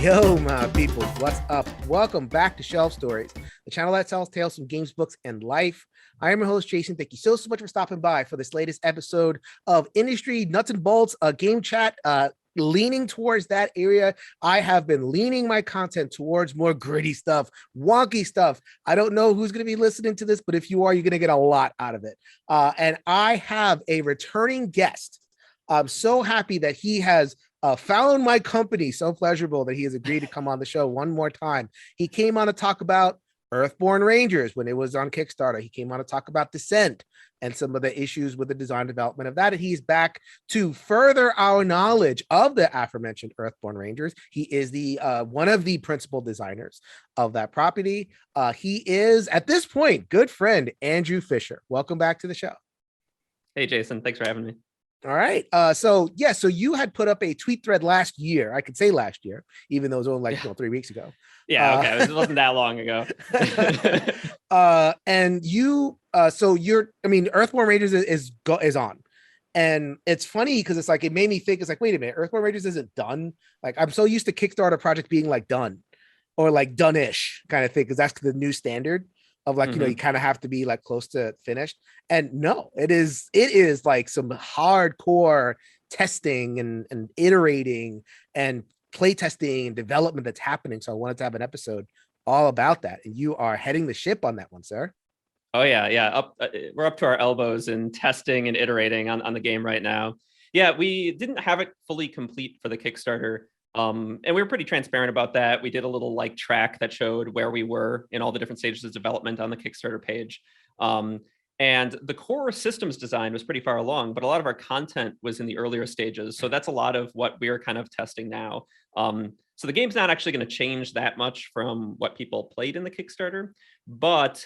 Yo, my people, what's up? Welcome back to Shelf Stories, the channel that tells tales from games, books, and life. I am your host, Jason. Thank you so much for stopping by for this latest episode of Industry Nuts and Bolts, a game chat, leaning towards that area. I have been leaning my content towards more gritty stuff, wonky stuff. I don't know who's going to be listening to this, but if you are, you're going to get a lot out of it. And I have a returning guest. I'm so happy that he has found my company so pleasurable that he has agreed to come on the show one more time. He came on to talk about Earthborne Rangers when it was on Kickstarter. He came on to talk about Descent and some of the issues with the design development of that. And he's back to further our knowledge of the aforementioned Earthborne Rangers. He is the one of the principal designers of that property. He is, at this point, good friend Andrew Fischer. Welcome back to the show. Hey, Jason. Thanks for having me. All right. So you had put up a tweet thread last year. I could say last year, even though it was only like 3 weeks ago. Yeah. Okay. It wasn't that long ago. And you, Earthborne Rangers is on. And it's funny because it's like, it made me think, it's like, wait a minute, Earthborne Rangers isn't done. Like, I'm so used to Kickstarter project being like done or like done-ish kind of thing, because that's the new standard of like, you kind of have to be like close to finished. And no, it is like some hardcore testing and iterating and play testing and development that's happening. So I wanted to have an episode all about that. And you are heading the ship on that one, sir. Oh yeah. Yeah. We're up to our elbows in testing and iterating on the game right now. Yeah. We didn't have it fully complete for the Kickstarter. And we were pretty transparent about that. We did a little like track that showed where we were in all the different stages of development on the Kickstarter page. And the core systems design was pretty far along, but a lot of our content was in the earlier stages. So that's a lot of what we're kind of testing now. So the game's not actually going to change that much from what people played in the Kickstarter, but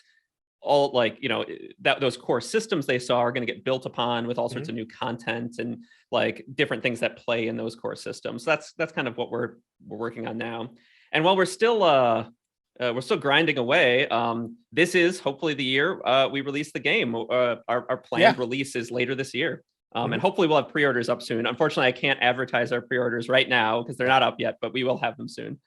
all those core systems they saw are going to get built upon with all sorts of new content and like different things that play in those core systems. So that's kind of what we're working on now. And while we're still grinding away, this is hopefully the year we release the game. Our planned release is later this year. And hopefully we'll have pre-orders up soon. Unfortunately, I can't advertise our pre-orders right now because they're not up yet, but we will have them soon.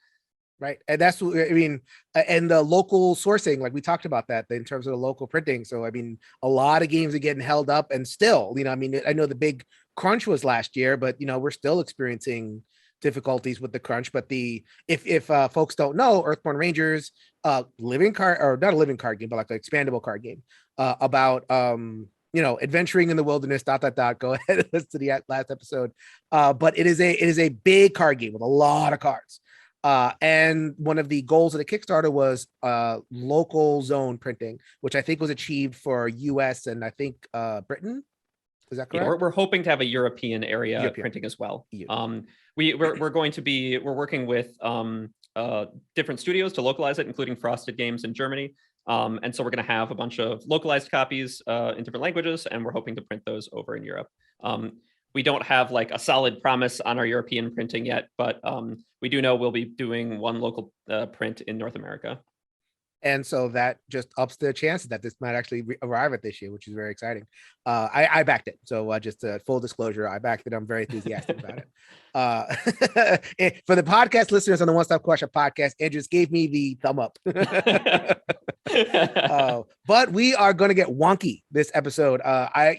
Right. And that's what I mean. And the local sourcing, like we talked about that in terms of the local printing. So, I mean, a lot of games are getting held up and still, I mean, I know the big crunch was last year, but, we're still experiencing difficulties with the crunch. But if folks don't know, Earthborne Rangers, living card, or not a living card game, but like an expandable card game about, adventuring in the wilderness, ... Go ahead and listen to the last episode. But it is a big card game with a lot of cards. And one of the goals of the Kickstarter was local zone printing, which I think was achieved for US and I think Britain. Is that correct? Yeah, we're hoping to have a European area printing as well. We're working with different studios to localize it, including Frosted Games in Germany. And so we're going to have a bunch of localized copies in different languages, and we're hoping to print those over in Europe. We don't have like a solid promise on our European printing yet, but we do know we'll be doing one local print in North America. And so that just ups the chances that this might actually arrive at this year, which is very exciting. I backed it. So just full disclosure, I backed it. I'm very enthusiastic about it. For the podcast listeners on the One Stop Question podcast, Andrew just gave me the thumb up. But we are going to get wonky this episode. I'm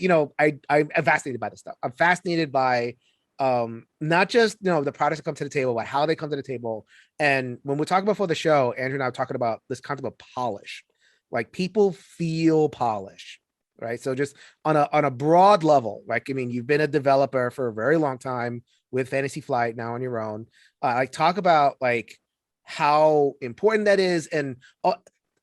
fascinated by this stuff. I'm fascinated by not just the products that come to the table, but how they come to the table. And when we're talking before the show, Andrew and I were talking about this concept of polish. Like, people feel polish, right? So just on a broad level, like, I mean, you've been a developer for a very long time with Fantasy Flight, now on your own. Like, talk about like how important that is. And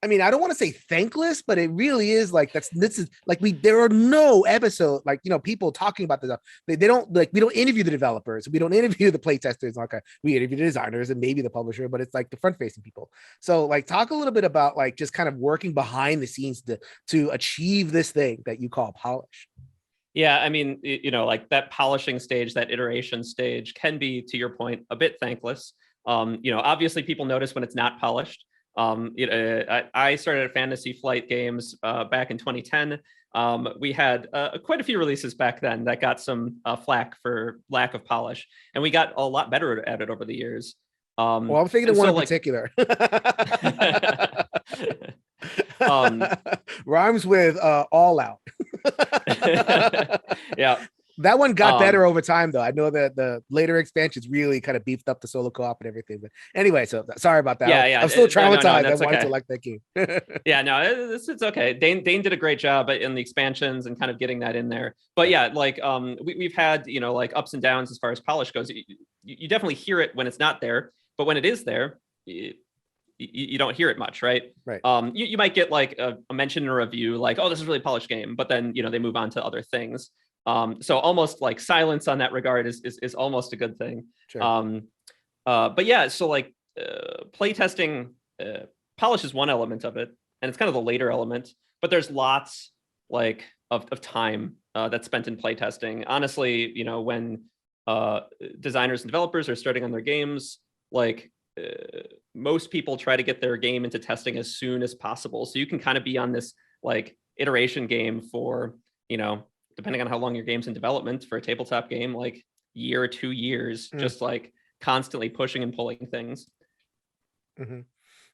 I mean, I don't want to say thankless, but it really is like, there are no episodes, like, people talking about this stuff. They don't, like, we don't interview the developers. We don't interview the play testers. Okay. We interview the designers and maybe the publisher, but it's like the front facing people. So like, talk a little bit about like, just kind of working behind the scenes to achieve this thing that you call polish. Yeah. I mean, like that polishing stage, that iteration stage can be, to your point, a bit thankless. Obviously people notice when it's not polished. I started at Fantasy Flight Games back in 2010. We had quite a few releases back then that got some flack for lack of polish, and we got a lot better at it over the years. Well, I'm thinking of And one so in like particular. um Rhymes with all out. yeah. That one got Um better over time, though. I know that the later expansions really kind of beefed up the solo co-op and everything. But anyway, so sorry about that. yeah, I'm still no, traumatized. I that's wanted to okay. like that game. Yeah, no, it's okay. Dane did a great job in the expansions and kind of getting that in there. But yeah, like we've had, you know, like ups and downs as far as polish goes. You definitely hear it when it's not there, but when it is there, you don't hear it much, right? Right. You might get like a mention in a review, like, oh, this is a really polished game, but then, you know, they move on to other things. So almost like silence on that regard is almost a good thing. Sure. But yeah, so like playtesting, polish is one element of it, and it's kind of the later element, but there's lots like of time that's spent in playtesting. Honestly, you know, when designers and developers are starting on their games, like most people try to get their game into testing as soon as possible. So you can kind of be on this like iteration game for, you know, depending on how long your game's in development for a tabletop game, like year or 2 years, just like constantly pushing and pulling things. Mm-hmm.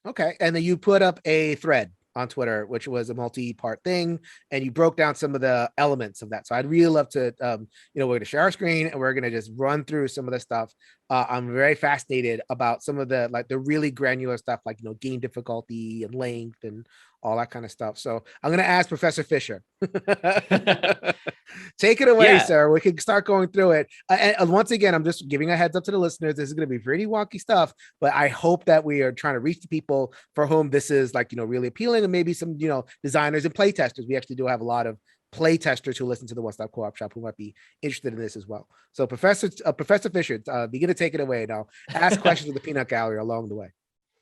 Okay. And then you put up a thread on Twitter, which was a multi-part thing, and you broke down some of the elements of that. So I'd really love to, you know, we're going to share our screen and we're going to just run through some of the stuff. I'm very fascinated about some of the, like the really granular stuff, like, you know, game difficulty and length and all that kind of stuff. So I'm going to ask Professor Fischer. Take it away, Yeah. sir. We can start going through it. And once again, I'm just giving a heads up to the listeners. This is going to be pretty wonky stuff, but I hope that we are trying to reach the people for whom this is, like, you know, really appealing, and maybe some, you know, designers and play testers. We actually do have a lot of play testers who listen to the One Stop Co-op Shop who might be interested in this as well. So Professor Fischer, begin to take it away now. Ask questions of the peanut gallery along the way.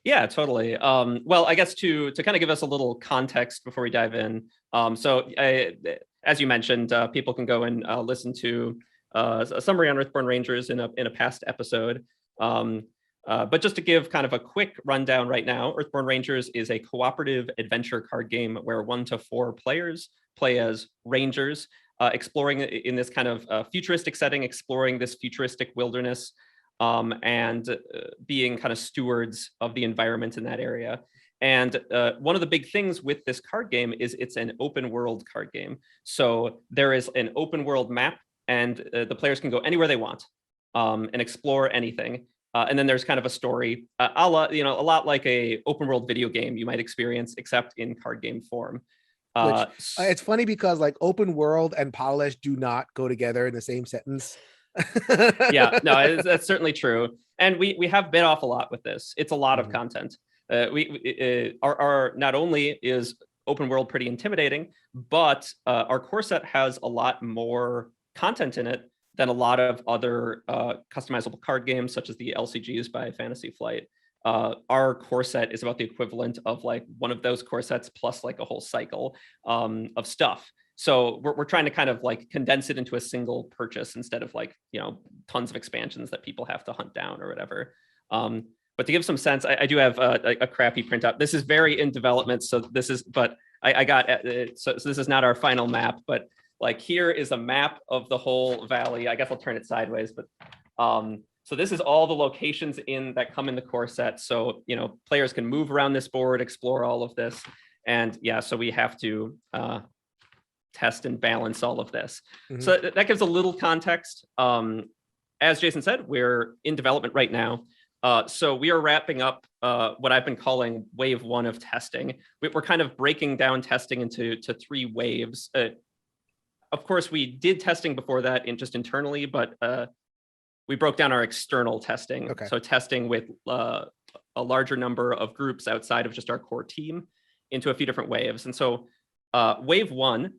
Yeah, totally. Well, I guess to kind of give us a little context before we dive in. As you mentioned, people can go and listen to a summary on Earthborne Rangers in a past episode. But just to give kind of a quick rundown right now, Earthborne Rangers is a cooperative adventure card game where 1 to 4 players play as rangers, exploring in this kind of futuristic setting, exploring this futuristic wilderness, and being kind of stewards of the environment in that area. And one of the big things with this card game is it's an open world card game. So there is an open world map, and the players can go anywhere they want and explore anything. And then there's kind of a story, a lot like a open world video game you might experience, except in card game form. Which it's funny because like open world and polish do not go together in the same sentence. Yeah, no, that's certainly true. And we have bit off a lot with this. It's a lot of content. Our not only is open world pretty intimidating, but our core set has a lot more content in it than a lot of other customizable card games, such as the LCGs by Fantasy Flight. Our core set is about the equivalent of like one of those core sets plus like a whole cycle of stuff. So we're trying to kind of like condense it into a single purchase instead of like, you know, tons of expansions that people have to hunt down or whatever. But to give some sense, I do have a crappy printout. This is very in development. So this is, but I got, so this is not our final map, but like here is a map of the whole valley. I guess I'll turn it sideways, but so this is all the locations that come in the core set. So, you know, players can move around this board, explore all of this. And yeah, so we have to test and balance all of this. So that gives a little context. As Jason said, we're in development right now. So we are wrapping up what I've been calling wave 1 of testing. We're kind of breaking down testing into 3 waves. Of course, we did testing before that just internally, but we broke down our external testing. Okay. So testing with a larger number of groups outside of just our core team into a few different waves. And so wave 1,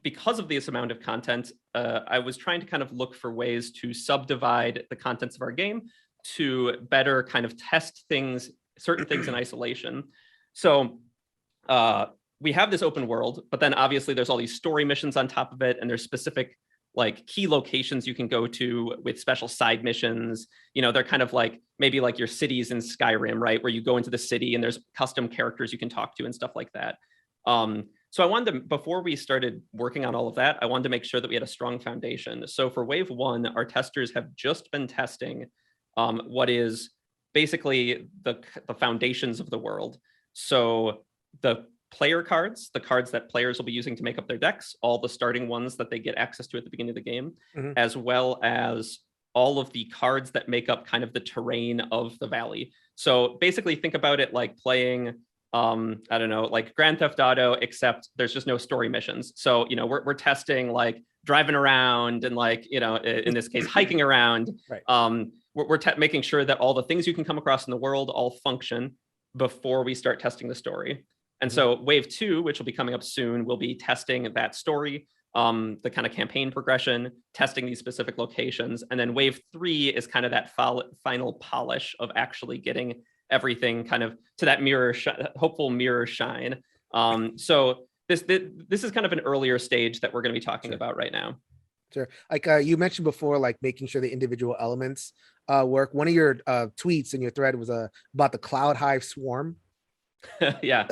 because of this amount of content, I was trying to kind of look for ways to subdivide the contents of our game to better kind of test certain things in isolation. So we have this open world, but then obviously there's all these story missions on top of it, and there's specific like key locations you can go to with special side missions. You know, they're kind of like maybe like your cities in Skyrim, right? Where you go into the city and there's custom characters you can talk to and stuff like that. So I wanted to, before we started working on all of that, I wanted to make sure that we had a strong foundation. So for wave 1, our testers have just been testing what is basically the foundations of the world. So the player cards, the cards that players will be using to make up their decks, all the starting ones that they get access to at the beginning of the game, as well as all of the cards that make up kind of the terrain of the valley. So basically think about it like playing, I don't know, like Grand Theft Auto, except there's just no story missions. So, you know, we're testing like driving around and like, you know, in this case, hiking around. Right. We're making sure that all the things you can come across in the world all function before we start testing the story. And so wave 2, which will be coming up soon, will be testing that story, the kind of campaign progression, testing these specific locations. And then wave 3 is kind of that final polish of actually getting everything kind of to that hopeful mirror shine. So this is kind of an earlier stage that we're going to be talking about right now. Sure. Like you mentioned before, like making sure the individual elements work. One of your tweets in your thread was about the Cloud Hive Swarm. Yeah.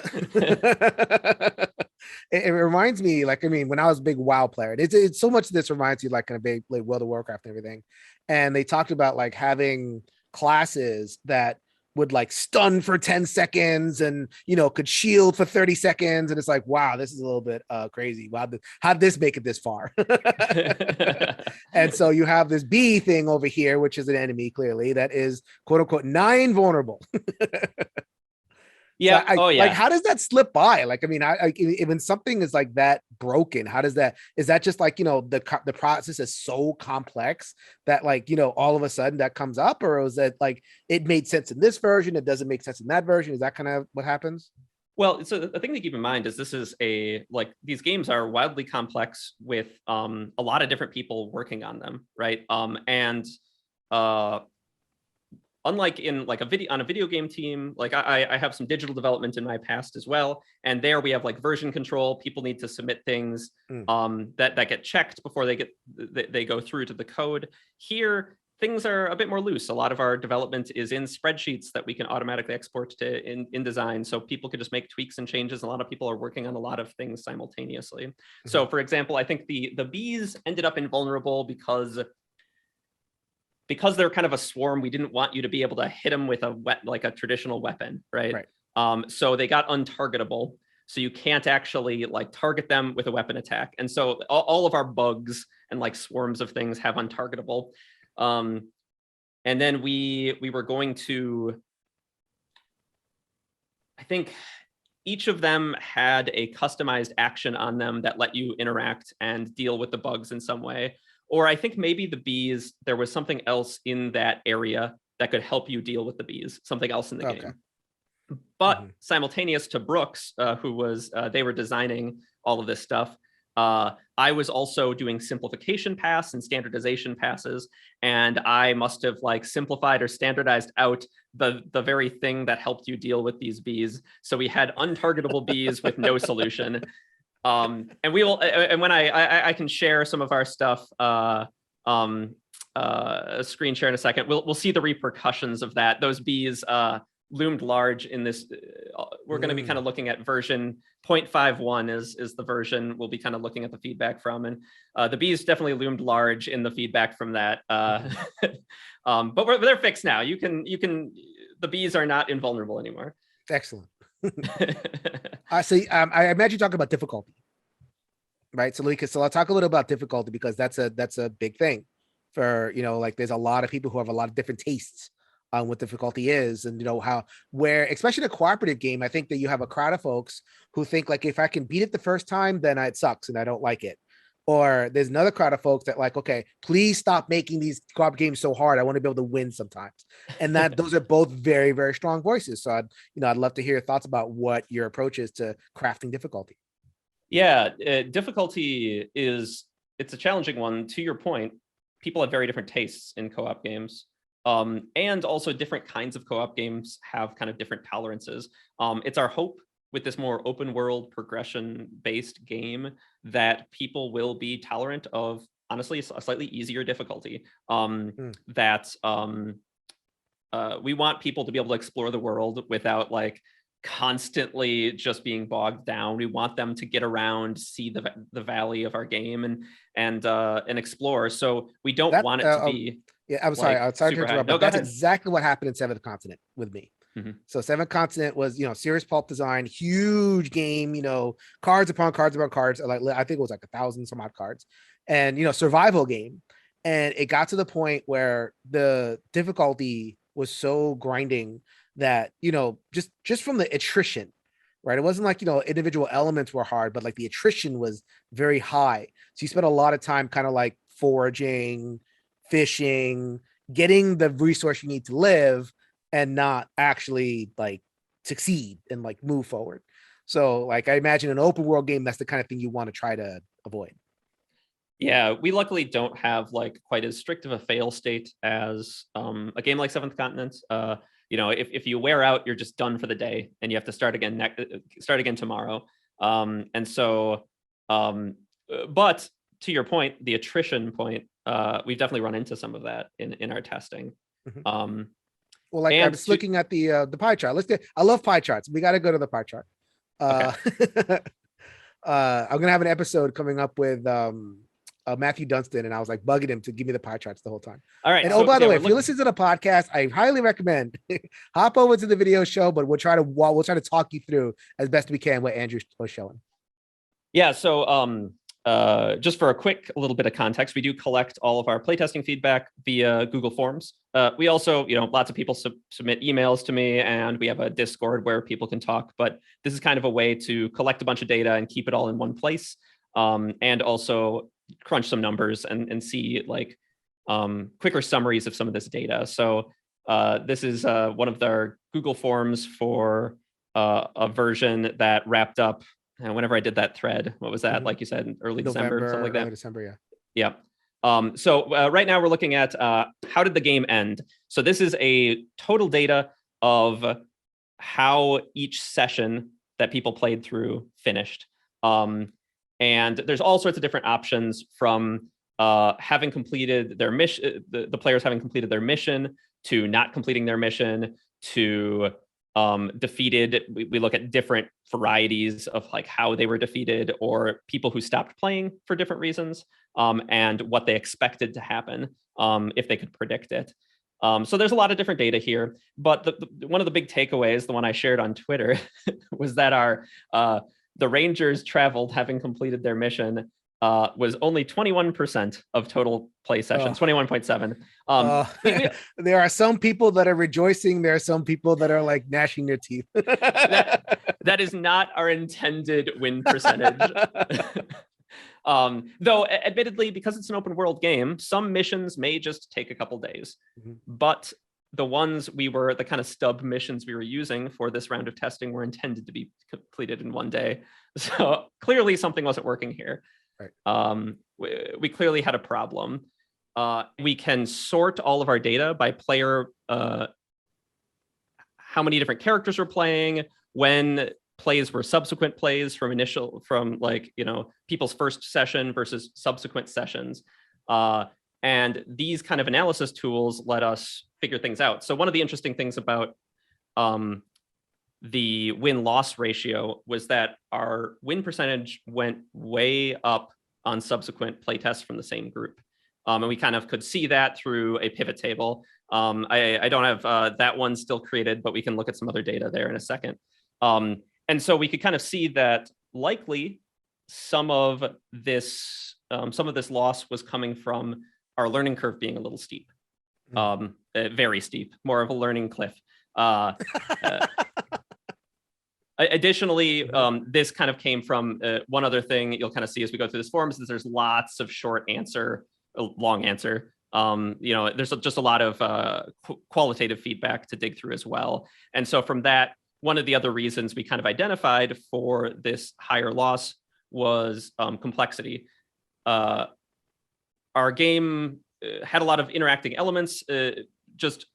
It reminds me, like, I mean, when I was a big WoW player, it's so much of this reminds you like kind of big like World of Warcraft and everything. And they talked about like having classes that would like stun for 10 seconds and, you know, could shield for 30 seconds. And it's like, wow, this is a little bit crazy. Wow, how'd this make it this far? And so you have this bee thing over here, which is an enemy clearly that is quote unquote non-vulnerable. Yeah. So yeah. Like, how does that slip by? Like, I mean, when something is like that broken, how does that? Is that just like, you know, the process is so complex that like, you know, all of a sudden that comes up, or is that like it made sense in this version, it doesn't make sense in that version? Is that kind of what happens? Well, so the thing to keep in mind is this is like these games are wildly complex with a lot of different people working on them, right? And unlike in like a video game team, like I have some digital development in my past as well, and there we have like version control. People need to submit things that get checked before they go through to the code. Here, things are a bit more loose. A lot of our development is in spreadsheets that we can automatically export to InDesign, so people can just make tweaks and changes. A lot of people are working on a lot of things simultaneously. So, for example, I think the bees ended up invulnerable because they're kind of a swarm. We didn't want you to be able to hit them with like a traditional weapon, right? So they got untargetable. So you can't actually like target them with a weapon attack. And so all of our bugs and like swarms of things have untargetable. And then we were going to, I think each of them had a customized action on them that let you interact and deal with the bugs in some way. Or I think maybe the bees, there was something else in that area that could help you deal with the bees, something else in the game. But simultaneous to Brooks, who was, they were designing all of this stuff, I was also doing simplification pass and standardization passes, and I must have like simplified or standardized out the very thing that helped you deal with these bees. So we had untargetable bees with no solution. And we will, and when I can share some of our stuff, screen share in a second, we'll see the repercussions of that. Those bees loomed large in this. We're going to be kind of looking at version 0.51 is the version we'll be kind of looking at the feedback from, and the bees definitely loomed large in the feedback from that. But they're fixed now. You can the bees are not invulnerable anymore. Excellent. So I imagine you talking about difficulty, right? So I'll talk a little about difficulty, because that's a big thing for, you know, like there's a lot of people who have a lot of different tastes on what difficulty is, and you know where especially in a cooperative game, I think that you have a crowd of folks who think like, if I can beat it the first time, then it sucks and I don't like it. Or there's another crowd of folks that like, okay, please stop making these co-op games so hard. I want to be able to win sometimes. And that those are both very, very strong voices. So I'd love to hear your thoughts about what your approach is to crafting difficulty. Yeah, difficulty it's a challenging one. To your point, people have very different tastes in co-op games. And also different kinds of co-op games have kind of different tolerances. It's our hope with this more open world progression based game that people will be tolerant of, honestly, a slightly easier difficulty. That we want people to be able to explore the world without like constantly just being bogged down. We want them to get around, see the valley of our game, and explore. So we don't want it to be. Yeah, I'm sorry. I'm sorry to super high. interrupt, No, but go that's ahead. exactly what happened in Seventh Continent with me. Mhm. So Seventh Continent was, serious pulp design, huge game, cards upon cards upon cards. Like I think it was like 1,000 some odd cards, and survival game. And it got to the point where the difficulty was so grinding that just from the attrition, right? It wasn't like individual elements were hard, but like the attrition was very high. So you spent a lot of time kind of like foraging, fishing, getting the resource you need to live, and not actually like succeed and like move forward. So like I imagine an open world game, that's the kind of thing you want to try to avoid. Yeah, we luckily don't have like quite as strict of a fail state as a game like Seventh Continent. If you wear out, you're just done for the day, and you have to start again tomorrow. And so, but to your point, the attrition point, we've definitely run into some of that in our testing. Mm-hmm. Well, like I'm just looking at the pie chart. I love pie charts. We got to go to the pie chart. Okay. I'm gonna have an episode coming up with Matthew Dunstan, and I was like bugging him to give me the pie charts the whole time. All right. And by the way, if you listen to the podcast, I highly recommend hop over to the video show, but we'll try to talk you through as best we can what Andrew was showing. Yeah. So just for a little bit of context, we do collect all of our playtesting feedback via Google Forms. We also, lots of people submit emails to me, and we have a Discord where people can talk. But this is kind of a way to collect a bunch of data and keep it all in one place, and also crunch some numbers and see like quicker summaries of some of this data. So this is one of their Google Forms for a version that wrapped up. And whenever I did that thread, what was that? Mm-hmm. Like you said, early November, December, something like that. Early December, yeah. Yeah. So right now we're looking at how did the game end? So this is a total data of how each session that people played through finished. And there's all sorts of different options, from having completed their mission, the players having completed their mission, to not completing their mission, to defeated. We look at different varieties of like how they were defeated, or people who stopped playing for different reasons, and what they expected to happen if they could predict it. So there's a lot of different data here, but one of the big takeaways, the one I shared on Twitter, was that the Rangers traveled having completed their mission was only 21% of total play sessions, 21.7. There are some people that are rejoicing. There are some people that are like gnashing their teeth. that is not our intended win percentage. Though, admittedly, because it's an open world game, some missions may just take a couple days. Mm-hmm. But the the kind of stub missions we were using for this round of testing were intended to be completed in one day. So clearly something wasn't working here. Right. We clearly had a problem. We can sort all of our data by player, how many different characters we're playing, when plays were subsequent plays from people's first session versus subsequent sessions. And these kind of analysis tools let us figure things out. So one of the interesting things about the win-loss ratio was that our win percentage went way up on subsequent playtests from the same group. And we kind of could see that through a pivot table. I don't have that one still created, but we can look at some other data there in a second. And so we could kind of see that likely some of this loss was coming from our learning curve being a little steep, very steep, more of a learning cliff. Additionally, this kind of came from one other thing you'll kind of see as we go through this form, is there's lots of short answer, long answer. There's just a lot of qualitative feedback to dig through as well. And so from that, one of the other reasons we kind of identified for this higher loss was complexity. Our game had a lot of interacting elements. Just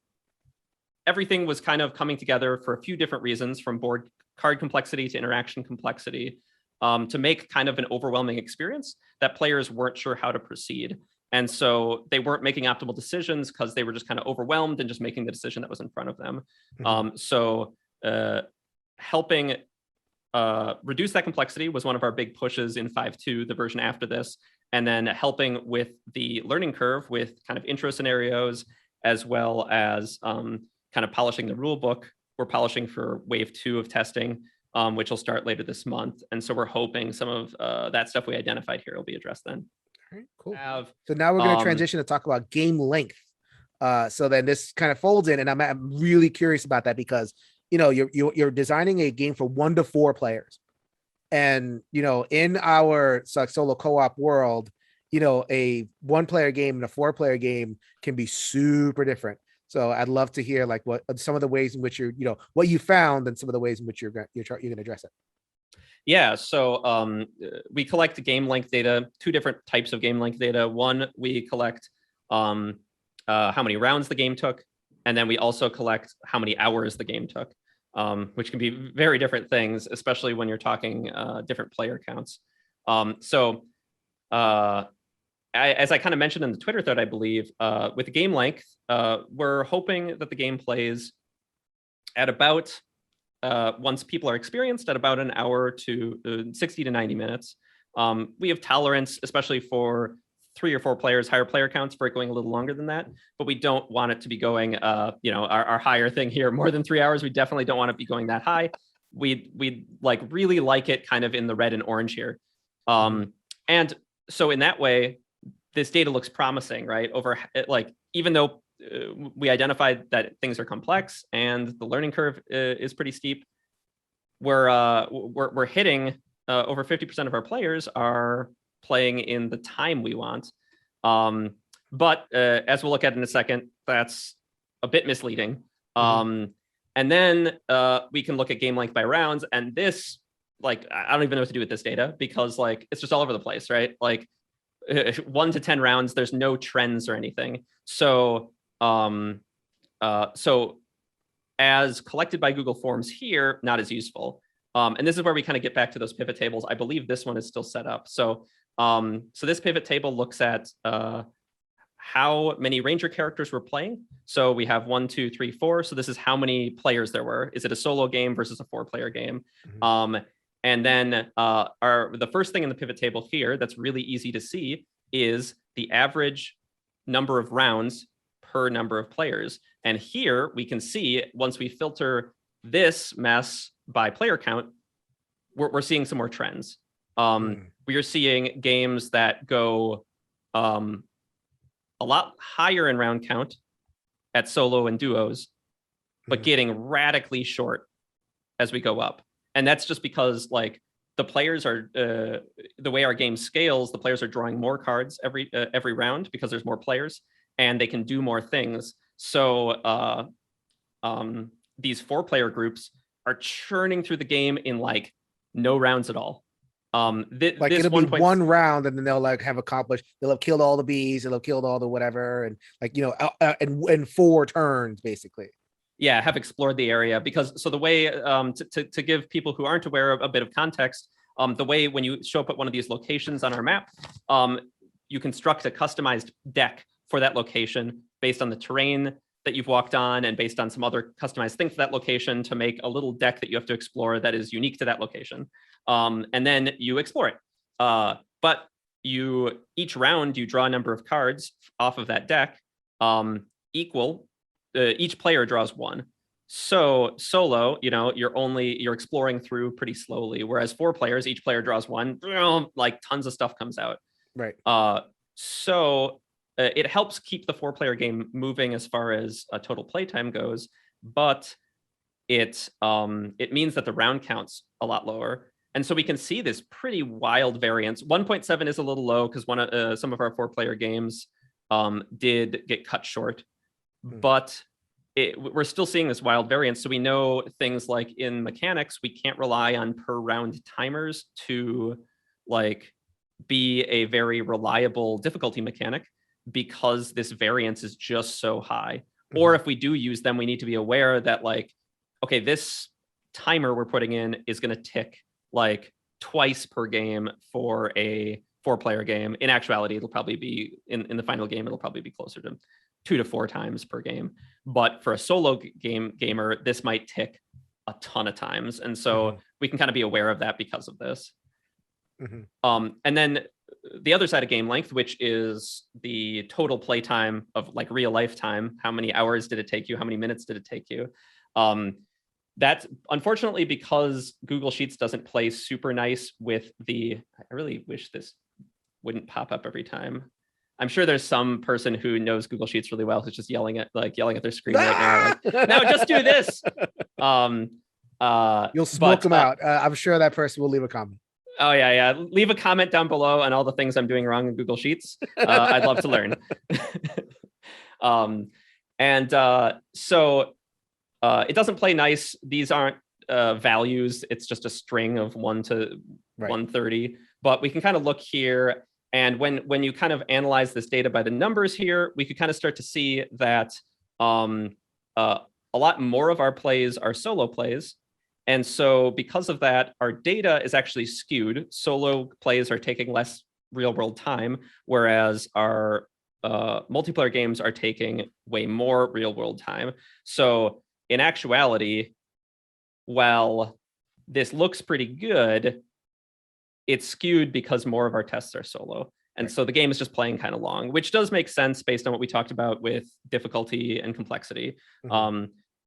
everything was kind of coming together for a few different reasons, from board card complexity to interaction complexity, to make kind of an overwhelming experience that players weren't sure how to proceed. And so they weren't making optimal decisions because they were just kind of overwhelmed and just making the decision that was in front of them. Mm-hmm. So helping reduce that complexity was one of our big pushes in 5.2, the version after this, and then helping with the learning curve with kind of intro scenarios, as well as kind of polishing the rule book. We're polishing for wave 2 of testing, which will start later this month. And so we're hoping some of that stuff we identified here will be addressed then. All right, cool. So now we're going to transition to talk about game length. So then this kind of folds in, and I'm really curious about that because you're designing a game for 1 to 4 players, and in our solo co-op world, a 1-player game and a 4-player game can be super different. So I'd love to hear like what some of the ways in which what you found and some of the ways in which you're going to address it. Yeah, so we collect game length data, 2 different types of game length data. One, we collect how many rounds the game took, and then we also collect how many hours the game took, which can be very different things, especially when you're talking different player counts. As I kind of mentioned in the Twitter thread, I believe, with the game length, we're hoping that the game plays at about, once people are experienced, at about an hour to 60 to 90 minutes. We have tolerance, especially for 3 or 4 players, higher player counts, for it going a little longer than that, but we don't want it to be going, our higher thing here, more than 3 hours. We definitely don't want it to be going that high. We'd like really like it kind of in the red and orange here. And so in that way, this data looks promising, right? Even though we identified that things are complex and the learning curve is pretty steep, we're hitting over 50% of our players are playing in the time we want. But as we'll look at in a second, that's a bit misleading. And then we can look at game length by rounds, and this, I don't even know what to do with this data because it's just all over the place, right? 1 to 10 rounds, there's no trends or anything. So as collected by Google Forms here, not as useful. And this is where we kind of get back to those pivot tables. I believe this one is still set up. So this pivot table looks at how many Ranger characters we're playing. So we have 1, 2, 3, 4. So this is how many players there were. Is it a solo game versus a 4-player game? And then the first thing in the pivot table here that's really easy to see is the average number of rounds per number of players. And here we can see, once we filter this mess by player count, we're seeing some more trends. We are seeing games that go a lot higher in round count at solo and duos, but getting radically short as we go up. And that's just because the players are, the way our game scales, the players are drawing more cards every round because there's more players and they can do more things. So these 4-player groups are churning through the game in no rounds at all. It'll be 1 round and then they'll have accomplished, they'll have killed all the bees, they'll have killed all the whatever, and in 4 turns basically. Yeah, have explored the area. Because so the way to give people who aren't aware of a bit of context, the way when you show up at one of these locations on our map, you construct a customized deck for that location based on the terrain that you've walked on and based on some other customized thing for that location to make a little deck that you have to explore that is unique to that location. And then you explore it. But each round you draw a number of cards off of that deck equal. Each player draws 1. So solo, you're exploring through pretty slowly. Whereas 4 players, each player draws 1, tons of stuff comes out. Right. So it helps keep the 4-player game moving as far as total playtime goes, but it means that the round count's a lot lower. And so we can see this pretty wild variance. 1.7 is a little low because some of our 4-player games did get cut short. But we're still seeing this wild variance. So we know things like in mechanics, we can't rely on per round timers to be a very reliable difficulty mechanic because this variance is just so high. Or if we do use them, we need to be aware that okay, this timer we're putting in is going to tick twice per game for a 4-player game. In actuality, it'll probably be in the final game, it'll probably be closer to 2 to 4 times per game. But for a solo gamer, this might tick a ton of times. And so we can kind of be aware of that because of this. And then the other side of game length, which is the total play time of like real life time. How many hours did it take you? How many minutes did it take you? That's unfortunately because Google Sheets doesn't play super nice with I really wish this wouldn't pop up every time. I'm sure there's some person who knows Google Sheets really well who's just yelling at their screen right now. Like, no, just do this. You'll smoke them out. I'm sure that person will leave a comment. Oh yeah. Leave a comment down below on all the things I'm doing wrong in Google Sheets. I'd love to learn. So it doesn't play nice. These aren't values. It's just a string of 1 to 130. But we can kind of look here. And when you kind of analyze this data by the numbers here, we could kind of start to see that a lot more of our plays are solo plays. And so because of that, our data is actually skewed. Solo plays are taking less real world time, whereas our multiplayer games are taking way more real world time. So in actuality, while this looks pretty good, it's skewed because more of our tests are solo. And so the game is just playing kind of long, which does make sense based on what we talked about with difficulty and complexity.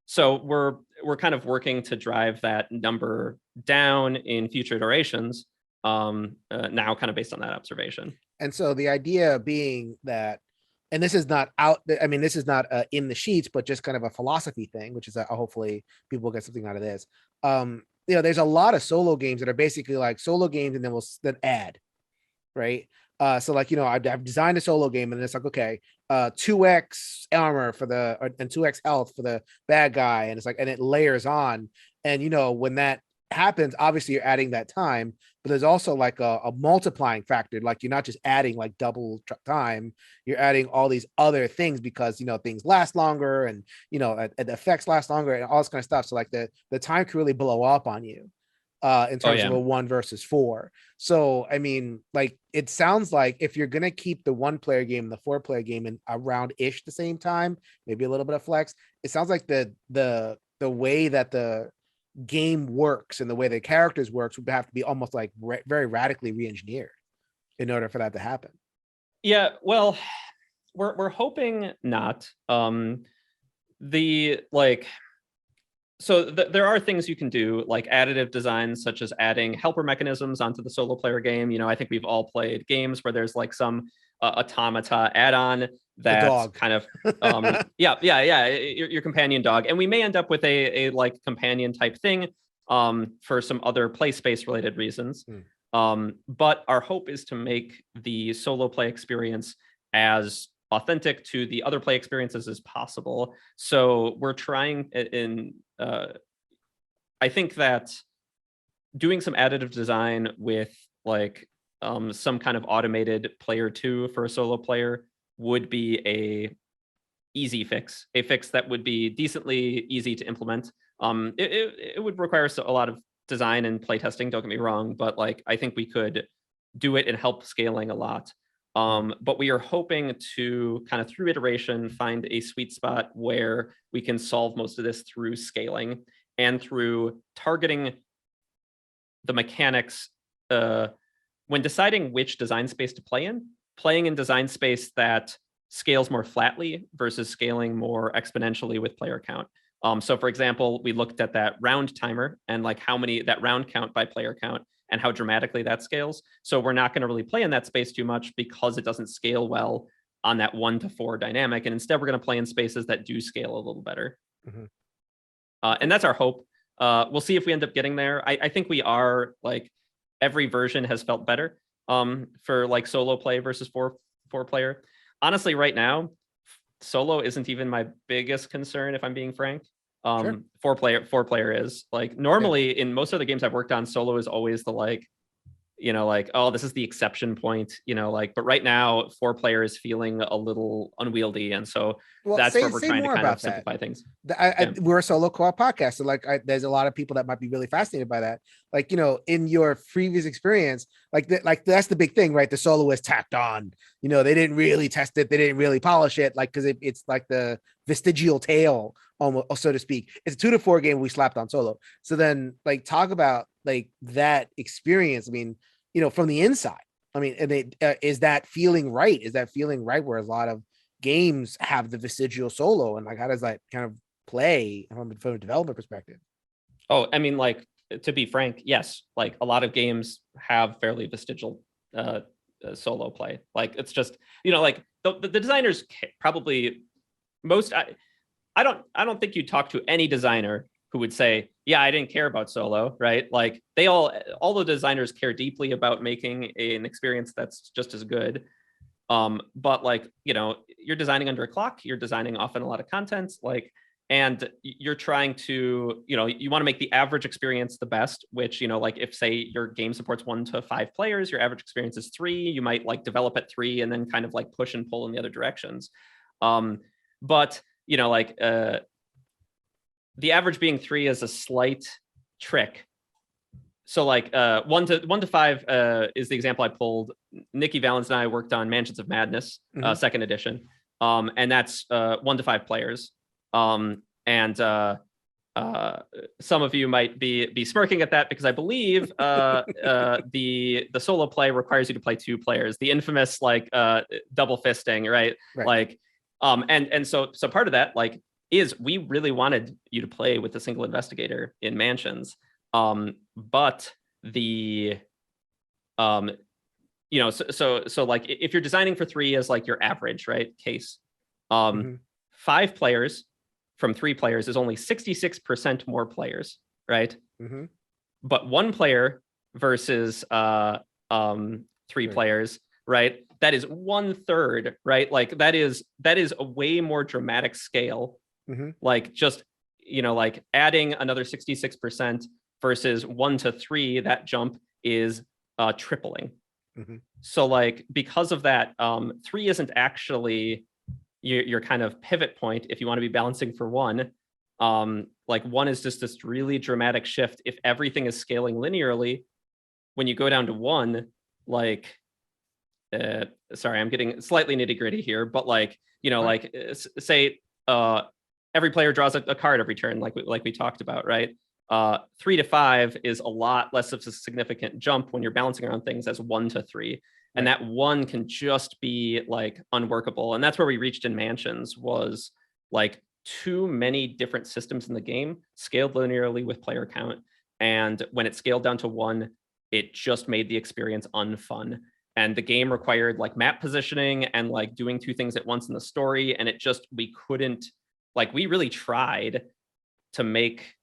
So we're kind of working to drive that number down in future iterations, now kind of based on that observation. And so the idea being that, and this is not out, I mean, this is not in the sheets, but just kind of a philosophy thing, which is hopefully people get something out of this. There's a lot of solo games that are basically like solo games and then we'll add, right? So like, I've designed a solo game and it's like, okay, 2x armor and 2x health for the bad guy. And it's like, and it layers on. And, when that happens, obviously you're adding that time, but there's also like a multiplying factor. Like you're not just adding like double time, you're adding all these other things because, things last longer and, the effects last longer and all this kind of stuff. So like the time can really blow up on you. In terms of a 1 versus 4. So, I mean, like, it sounds like if you're going to keep the 1-player game and the 4-player game in around ish the same time, maybe a little bit of flex, it sounds like the way that the game works and the way the characters works would have to be almost like very radically re-engineered in order for that to happen. Yeah, well, we're hoping not. So there are things you can do, like additive design, such as adding helper mechanisms onto the solo player game. I think we've all played games where there's like some automata add-on that's kind of, your companion dog. And we may end up with a like companion type thing for some other play space related reasons. But our hope is to make the solo play experience as authentic to the other play experiences as possible. So we're trying I think that doing some additive design with like some kind of automated player 2 for a solo player would be a fix that would be decently easy to implement. It would require a lot of design and play testing, don't get me wrong, but like I think we could do it and help scaling a lot. But we are hoping to kind of through iteration find a sweet spot where we can solve most of this through scaling and through targeting the mechanics when deciding which design space to play in, playing in design space that scales more flatly versus scaling more exponentially with player count. So for example, we looked at that round timer and like that round count by player count and how dramatically that scales. So we're not going to really play in that space too much because it doesn't scale well on that 1 to 4 dynamic. And instead, we're going to play in spaces that do scale a little better. And that's our hope. We'll see if we end up getting there. I think we are, like, every version has felt better for like solo play versus four player. Honestly, right now, solo isn't even my biggest concern, if I'm being frank. Sure. Four player is like normally in most other games I've worked on, solo is always the like like, oh, this is the exception point, like, but right now 4-player is feeling a little unwieldy. And so that's where we're say trying to more kind of about that. simplify things. We're a solo co-op podcast, so like there's a lot of people that might be really fascinated by that. Like, in your previous experience, like that's the big thing, right? The solo is tacked on. They didn't really test it, they didn't really polish it, like, because it's like the vestigial tail, almost, so to speak. It's a 2 to 4 game we slapped on solo. So then, like, talk about like that experience. I mean, from the inside. I mean, and is that feeling right? Is that feeling right where a lot of games have the vestigial solo, and like how does that kind of play from a development perspective? Oh, I mean, like, to be frank, yes, like a lot of games have fairly vestigial solo play. Like, it's just, like the designers probably most. I don't think you talk to any designer who would say, yeah, I didn't care about solo, right? Like, all the designers care deeply about making an experience that's just as good. But like, you're designing under a clock, you're designing often a lot of content, like, and you're trying to, you want to make the average experience the best, which, like, if say your game supports 1 to 5 players, your average experience is 3, you might like develop at 3 and then kind of like push and pull in the other directions. But like, the average being 3 is a slight trick. So like 1 to 5 is the example I pulled. Nikki Valens and I worked on Mansions of Madness, second edition, and that's 1 to 5 players. And some of you might be smirking at that because I believe the solo play requires you to play 2 players, the infamous like double fisting, right? Like, and so part of that, like, is we really wanted you to play with a single investigator in Mansions. But the so like, if you're designing for 3 as like your average, right, case, 5 players from 3 players is only 66% more players, right? But 1 player versus 3 players, right, that is 1/3, right? Like, that is a way more dramatic scale. Like, just, like, adding another 66% versus 1 to 3, that jump is tripling. So like, because of that, 3 isn't actually your kind of pivot point if you want to be balancing for 1. Like, 1 is just this really dramatic shift. If everything is scaling linearly, when you go down to 1, like, sorry, I'm getting slightly nitty gritty here, but like, like, say every player draws a card every turn, like we talked about, right? 3 to 5 is a lot less of a significant jump when you're balancing around things as 1 to 3. And that 1 can just be like unworkable. And that's where we reached in Mansions, was like too many different systems in the game scaled linearly with player count. And when it scaled down to 1, it just made the experience unfun. And the game required like map positioning and like doing 2 things at once in the story. And it just, we couldn't, like, we really tried to make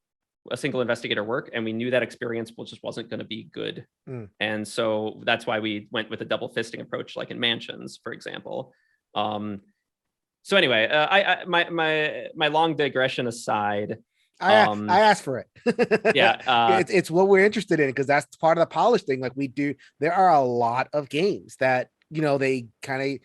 a single investigator work, and we knew that experience just wasn't going to be good. And so that's why we went with a double fisting approach, like in Mansions, for example. So anyway, my long digression aside, I asked for it. Yeah, it's what we're interested in, because that's part of the polish thing. Like, there are a lot of games that they kind of,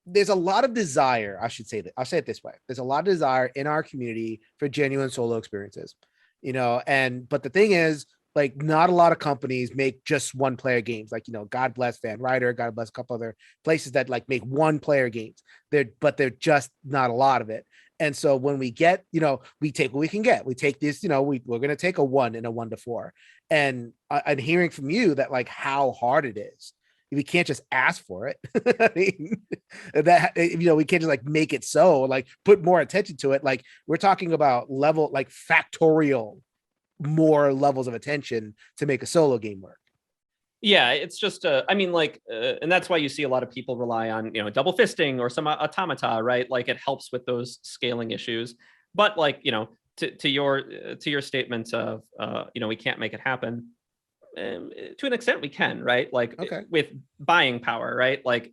there's a lot of desire. I should say that. I'll say it this way: there's a lot of desire in our community for genuine solo experiences. But the thing is, like, not a lot of companies make just 1-player games. Like, God bless Van Ryder, God bless a couple other places that like make 1-player games. They're just not a lot of it. And so when we get, we take what we can get. We take this, we're going to take a 1 and a 1 to 4. And I'm hearing from you that, like, how hard it is. We can't just ask for it. I mean, that, we can't just like make it so, like, put more attention to it. Like, we're talking about level, like factorial more levels of attention to make a solo game work. Yeah, it's just, I mean, like, and that's why you see a lot of people rely on, double fisting or some automata, right? Like, it helps with those scaling issues. But like, to your statement of, we can't make it happen. To an extent we can, right? Like, with buying power, right? Like,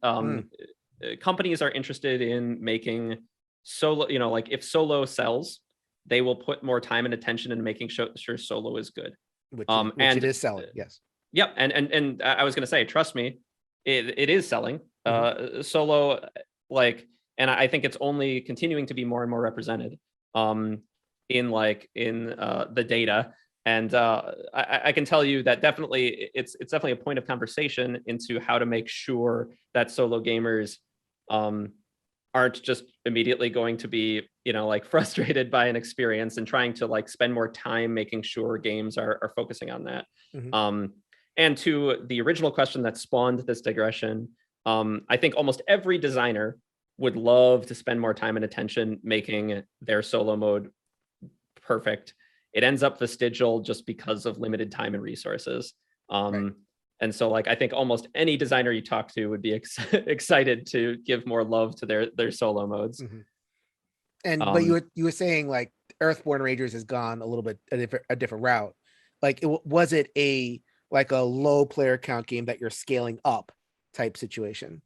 companies are interested in making solo, like, if solo sells, they will put more time and attention into making sure solo is good. Which it is selling, yes. Yep, and I was gonna say, trust me, it is selling. Solo, like, and I think it's only continuing to be more and more represented in the data. And I can tell you that definitely it's definitely a point of conversation into how to make sure that solo gamers aren't just immediately going to be, like frustrated by an experience and trying to like spend more time making sure games are focusing on that. And to the original question that spawned this digression, I think almost every designer would love to spend more time and attention making their solo mode perfect. It ends up vestigial just because of limited time and resources. Right. And so like I think almost any designer you talk to would be excited to give more love to their solo modes. And but you were saying like Earthborne Rangers has gone a little bit a different route. Like was it a like a low player count game that you're scaling up type situation?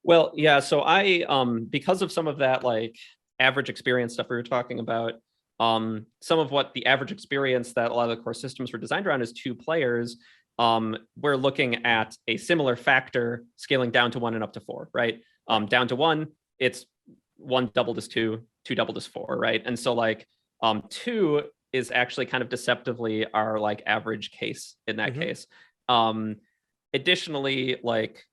Well, yeah. So I because of some of that like average experience stuff we were talking about, some of what the average experience that a lot of the core systems were designed around is 2 players. We're looking at a similar factor scaling down to 1 and up to 4, right? Down to 1, it's 1 doubled as 2, 2 doubled as 4, right? And so like 2 is actually kind of deceptively our like average case in that case. Additionally, like